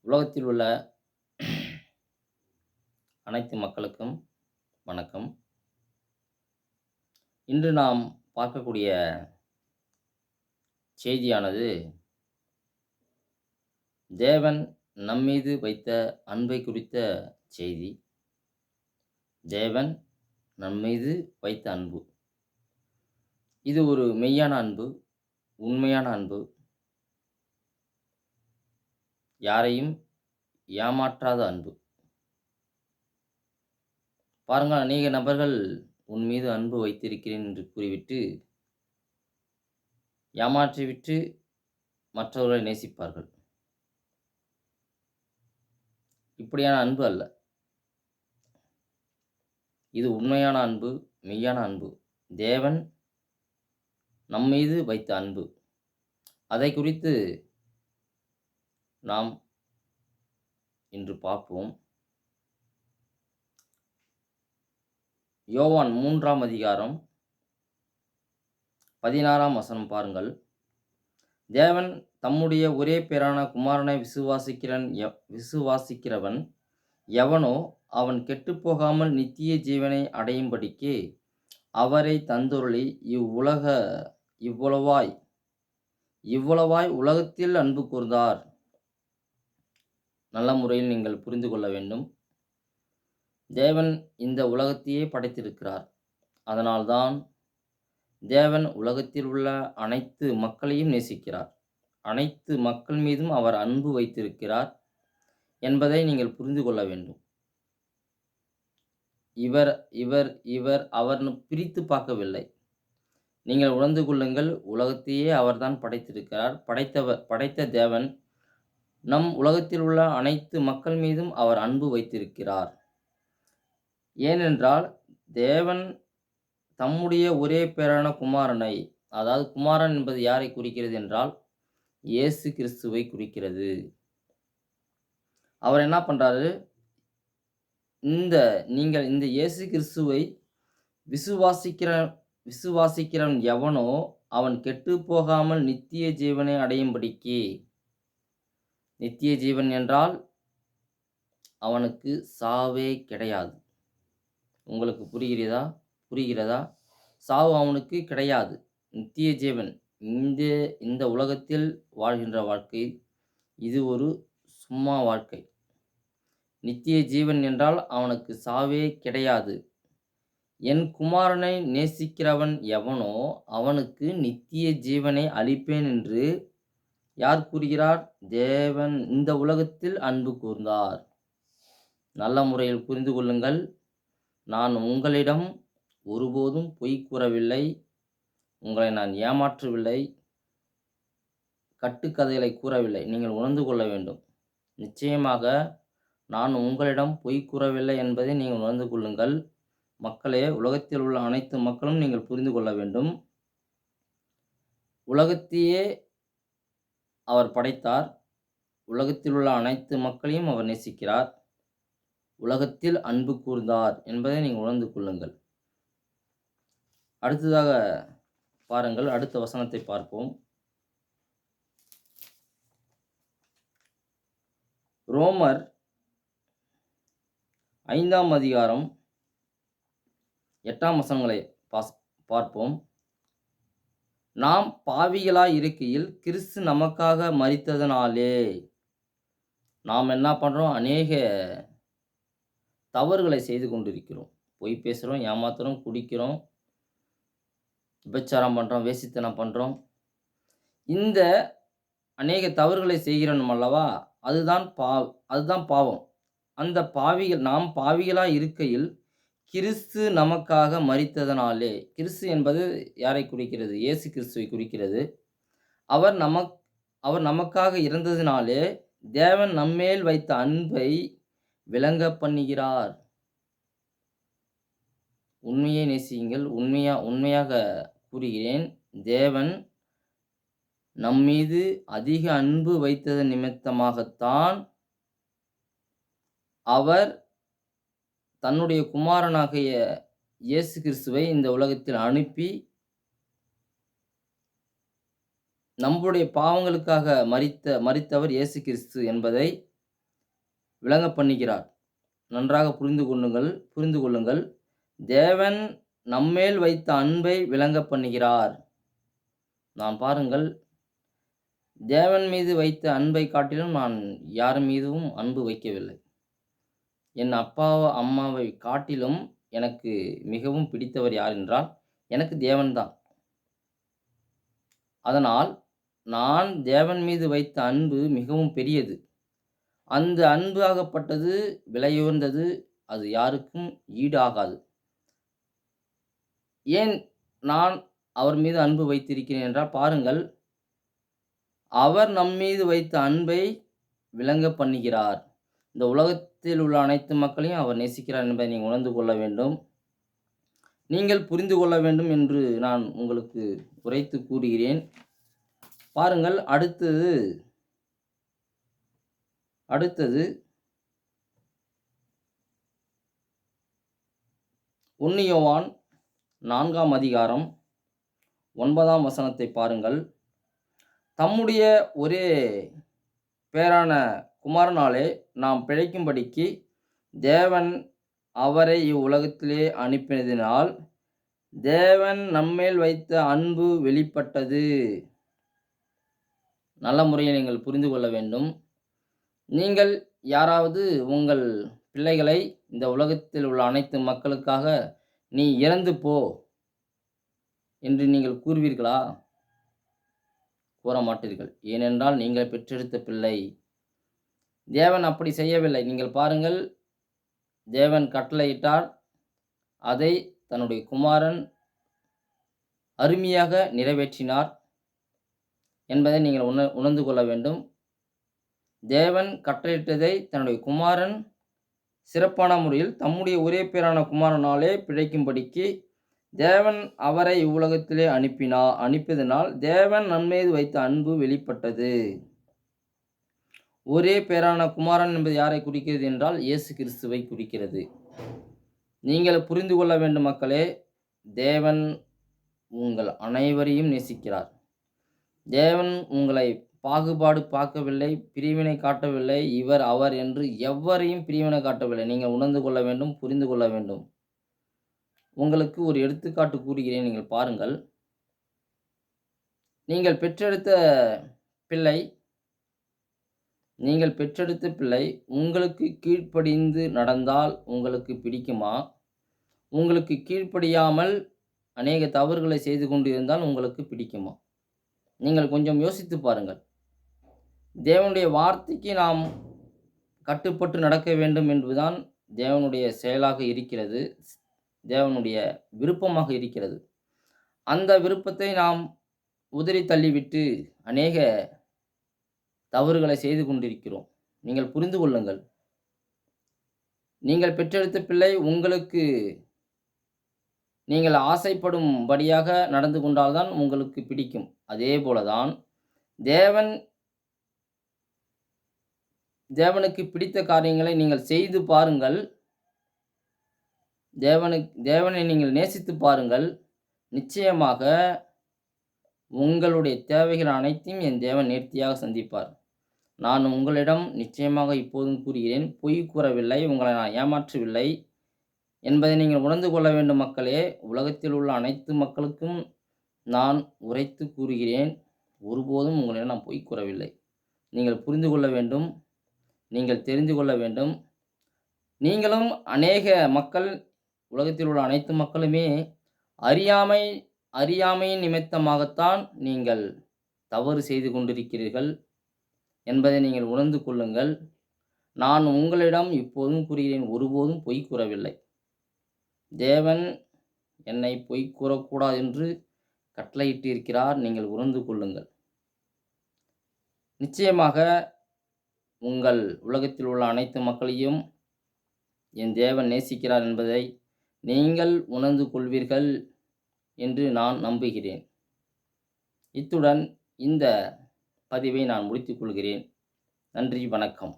உலகத்தில் உள்ள அனைத்து மக்களுக்கும் வணக்கம். இன்று நாம் பார்க்கக்கூடிய செய்தியானது, தேவன் நம்மீது வைத்த அன்பை குறித்த செய்தி. தேவன் நம்மீது வைத்த அன்பு. இது ஒரு மெய்யான அன்பு, உண்மையான அன்பு. யாரையும் ஏமாற்றாத அன்பு. பாருங்கள், அநேக நபர்கள் உன் மீது அன்பு வைத்திருக்கிறேன் என்று கூறிவிட்டு ஏமாற்றிவிட்டு மற்றவர்களை நேசிப்பார்கள். இப்படியான அன்பு அல்ல. இது உண்மையான அன்பு, மெய்யான அன்பு. தேவன் நம்மீது வைத்த அன்பு. அதை குறித்து நாம் இன்று பார்ப்போம். யோவான் 3ஆம் அதிகாரம் 16ஆம் வசனம் பாருங்கள். தேவன் தம்முடைய ஒரே பேரான குமாரனை விசுவாசிக்கிறவன் எவனோ அவன் கெட்டுப்போகாமல் நித்திய ஜீவனை அடையும்படிக்கு அவரை தந்தருளி இவ்வளவாய் உலகத்தில் அன்பு கூர்ந்தார். நல்ல முறையில் நீங்கள் புரிந்து கொள்ள வேண்டும். தேவன் இந்த உலகத்தையே படைத்திருக்கிறார். அதனால்தான் தேவன் உலகத்தில் உள்ள அனைத்து மக்களையும் நேசிக்கிறார். அனைத்து மக்கள் மீதும் அவர் அன்பு வைத்திருக்கிறார் என்பதை நீங்கள் புரிந்து கொள்ள வேண்டும். இவர் இவர் இவர் அவர்னு பிரித்து பார்க்கவில்லை. நீங்கள் உணர்ந்து கொள்ளுங்கள், உலகத்தையே அவர்தான் படைத்திருக்கிறார். படைத்த தேவன் நம் உலகத்தில் உள்ள அனைத்து மக்கள் மீதும் அவர் அன்பு வைத்திருக்கிறார். ஏனென்றால் தேவன் தம்முடைய ஒரே பேரான குமாரனை, அதாவது குமாரன் என்பது யாரை குறிக்கிறது என்றால் இயேசு கிறிஸ்துவை குறிக்கிறது. அவர் என்ன பண்றாரு? நீங்கள் இந்த இயேசு கிறிஸ்துவை விசுவாசிக்கிறவன் எவனோ அவன் கெட்டு போகாமல் நித்திய ஜீவனை அடையும்படிக்கு. நித்திய ஜீவன் என்றால் அவனுக்கு சாவே கிடையாது. உங்களுக்கு புரிகிறதா? சாவு அவனுக்கு கிடையாது. நித்திய ஜீவன். இந்த உலகத்தில் வாழ்கின்ற வாழ்க்கை இது ஒரு சும்மா வாழ்க்கை. நித்திய ஜீவன் என்றால் அவனுக்கு சாவே கிடையாது. என் குமாரனை நேசிக்கிறவன் எவனோ அவனுக்கு நித்திய ஜீவனை அளிப்பேன் என்று யார் கூறுகிறார்? தேவன் இந்த உலகத்தில் அன்பு கூர்ந்தார். நல்ல முறையில் புரிந்து கொள்ளுங்கள். நான் உங்களிடம் ஒருபோதும் பொய் கூறவில்லை. உங்களை நான் ஏமாற்றவில்லை. கட்டுக்கதைகளை கூறவில்லை. நீங்கள் உணர்ந்து கொள்ள வேண்டும். நிச்சயமாக நான் உங்களிடம் பொய் கூறவில்லை என்பதை நீங்கள் உணர்ந்து கொள்ளுங்கள். மக்களே, உலகத்தில் உள்ள அனைத்து மக்களும் நீங்கள் புரிந்து கொள்ள வேண்டும். உலகத்தையே அவர் படைத்தார். உலகத்தில் உள்ள அனைத்து மக்களையும் அவர் நேசிக்கிறார். உலகத்தில் அன்பு கூர்ந்தார் என்பதை நீங்கள் உணர்ந்து கொள்ளுங்கள். அடுத்ததாக பாருங்கள், அடுத்த வசனத்தை பார்ப்போம். ரோமர் 5ஆம் அதிகாரம் 8ஆம் வசனங்களை பார்ப்போம். நாம் பாவிகளாய் இருக்கையில் கிறிஸ்து நமக்காக மரித்ததனாலே. நாம் என்ன பண்ணுறோம்? அநேக தவறுகளை செய்து கொண்டிருக்கிறோம். பொய் பேசுகிறோம், ஏமாத்துறோம், குடிக்கிறோம், விபச்சாரம் பண்ணுறோம், வேசித்தனம் பண்ணுறோம். இந்த அநேக தவறுகளை செய்கிறோம் அல்லவா? அதுதான் பாவம். அந்த நாம் பாவிகளாய் இருக்கையில் கிறிஸ்து நமக்காக மரித்ததனாலே. கிறிஸ்து என்பது யாரை குறிக்கிறது? இயேசு கிறிஸ்துவை குறிக்கிறது. அவர் நமக்காக இறந்ததினாலே தேவன் நம்மேல் வைத்த அன்பை விளங்க பண்ணுகிறார். உண்மையை நேசியுங்கள். உண்மையாக கூறுகிறேன். தேவன் நம்மீது அதிக அன்பு வைத்ததன் நிமித்தமாகத்தான் அவர் தன்னுடைய குமாரனாகிய இயேசு கிறிஸ்துவை இந்த உலகத்தில் அனுப்பி நம்முடைய பாவங்களுக்காக மரித்தவர் இயேசு கிறிஸ்து என்பதை விளங்க பண்ணுகிறார். நன்றாக புரிந்து கொள்ளுங்கள். தேவன் நம்மேல் வைத்த அன்பை விளங்க பண்ணுகிறார். நான் பாருங்கள், தேவன் மீது வைத்த அன்பை காட்டிலும் நான் யார் மீதும் அன்பு வைக்கவில்லை. என் அப்பா, அம்மாவை காட்டிலும் எனக்கு மிகவும் பிடித்தவர் யார் என்றால், எனக்கு தேவன்தான். அதனால் நான் தேவன் மீது வைத்த அன்பு மிகவும் பெரியது. அந்த அன்பாகப்பட்டது விலையுயர்ந்தது. அது யாருக்கும் ஈடாகாது. ஏன் நான் அவர் மீது அன்பு வைத்திருக்கிறேன் என்றால், பாருங்கள், அவர் நம்மீது வைத்த அன்பை விளங்க பண்ணுகிறார். இந்த உலகத்தில் உள்ள அனைத்து மக்களையும் அவர் நேசிக்கிறார் என்பதை நீங்கள் உணர்ந்து கொள்ள வேண்டும். நீங்கள் புரிந்து கொள்ள வேண்டும் என்று நான் உங்களுக்கு உரைத்து கூறுகிறேன். பாருங்கள், அடுத்தது 1 யோவான் 4ஆம் அதிகாரம் 9ஆம் வசனத்தை பாருங்கள். தம்முடைய ஒரே பேரான குமாரனாலே நாம் பிழைக்கும்படிக்கு தேவன் அவரை இவ்வுலகத்திலே அனுப்பினதினால் தேவன் நம்மேல் வைத்த அன்பு வெளிப்பட்டது. நல்ல முறையில் நீங்கள் புரிந்து கொள்ள வேண்டும். நீங்கள் யாராவது உங்கள் பிள்ளைகளை இந்த உலகத்தில் உள்ள அனைத்து மக்களுக்காக நீ இறந்து போ என்று நீங்கள் கூறுவீர்களா? கூற மாட்டீர்கள். ஏனென்றால் நீங்கள் பெற்றெடுத்த பிள்ளை. தேவன் அப்படி செய்யவில்லை. நீங்கள் பாருங்கள், தேவன் கட்டளையிட்டார், அதை தன்னுடைய குமாரன் அருமையாக நிறைவேற்றினார் என்பதை நீங்கள் உணர்ந்து கொள்ள வேண்டும். தேவன் கட்டளையிட்டதை தன்னுடைய குமாரன் சிறப்பான முறையில் தம்முடைய ஒரே பேரான குமாரனாலே பிழைக்கும்படிக்கு தேவன் அவரை இவ்வுலகத்திலே அனுப்பியதனால் தேவன் நம்மீது வைத்த அன்பு வெளிப்பட்டது. ஒரே பேரான குமாரன் என்பது யாரை குறிக்கிறது என்றால் இயேசு கிறிஸ்துவை குறிக்கிறது. நீங்கள் புரிந்து கொள்ள வேண்டும் மக்களே, தேவன் உங்கள் அனைவரையும் நேசிக்கிறார். தேவன் உங்களை பாகுபாடு பார்க்கவில்லை, பிரிவினை காட்டவில்லை. இவர் அவர் என்று எவரையும் பிரிவினை காட்டவில்லை. நீங்கள் உணர்ந்து கொள்ள வேண்டும், புரிந்து கொள்ள வேண்டும். உங்களுக்கு ஒரு எடுத்துக்காட்டு கூறுகிறேன், நீங்கள் பாருங்கள். நீங்கள் பெற்றெடுத்த பிள்ளை உங்களுக்கு கீழ்ப்படிந்து நடந்தால் உங்களுக்கு பிடிக்குமா? உங்களுக்கு கீழ்ப்படியாமல் அநேக தவறுகளை செய்து கொண்டு இருந்தால் உங்களுக்கு பிடிக்குமா? நீங்கள் கொஞ்சம் யோசித்து பாருங்கள். தேவனுடைய வார்த்தைக்கு நாம் கட்டுப்பட்டு நடக்க வேண்டும் என்பதுதான் தேவனுடைய செயலாக இருக்கிறது, தேவனுடைய விருப்பமாக இருக்கிறது. அந்த விருப்பத்தை நாம் உதறி தள்ளிவிட்டு அநேக தவறுகளை செய்து கொண்டிருக்கிறோம். நீங்கள் புரிந்து கொள்ளுங்கள். நீங்கள் பெற்றெடுத்த பிள்ளை உங்களுக்கு நீங்கள் ஆசைப்படும்படியாக நடந்து கொண்டால்தான் உங்களுக்கு பிடிக்கும். அதே போலதான் தேவனுக்கு பிடித்த காரியங்களை நீங்கள் செய்து பாருங்கள். தேவனை நீங்கள் நேசித்து பாருங்கள். நிச்சயமாக உங்களுடைய தேவைகள் அனைத்தையும் என் தேவன் நேர்த்தியாக சந்திப்பார். நான் உங்களிடம் நிச்சயமாக இப்போதும் கூறுகிறேன், பொய் கூறவில்லை, உங்களை நான் ஏமாற்றவில்லை என்பதை நீங்கள் உணர்ந்து கொள்ள வேண்டும் மக்களே. உலகத்தில் உள்ள அனைத்து மக்களுக்கும் நான் உரைத்து கூறுகிறேன், ஒருபோதும் உங்களிடம் நான் பொய் கூறவில்லை. நீங்கள் புரிந்து கொள்ள வேண்டும், நீங்கள் தெரிந்து கொள்ள வேண்டும். நீங்களும் அநேக மக்கள், உலகத்தில் உள்ள அனைத்து மக்களுமே அறியாமையின் நிமித்தமாகத்தான் நீங்கள் தவறு செய்து கொண்டிருக்கிறீர்கள் என்பதை நீங்கள் உணர்ந்து கொள்ளுங்கள். நான் உங்களிடம் இப்போதும் கூறுகிறேன், ஒருபோதும் பொய் கூறவில்லை. தேவன் என்னை பொய் கூறக்கூடாது என்று கட்டளையிட்டு இருக்கிறார். நீங்கள் உணர்ந்து கொள்ளுங்கள். நிச்சயமாக உங்கள் உலகத்தில் உள்ள அனைத்து மக்களையும் என் தேவன் நேசிக்கிறார் என்பதை நீங்கள் உணர்ந்து கொள்வீர்கள் என்று நான் நம்புகிறேன். இத்துடன் இந்த பதிவை நான் முடித்துக் கொள்கிறேன். நன்றி, வணக்கம்.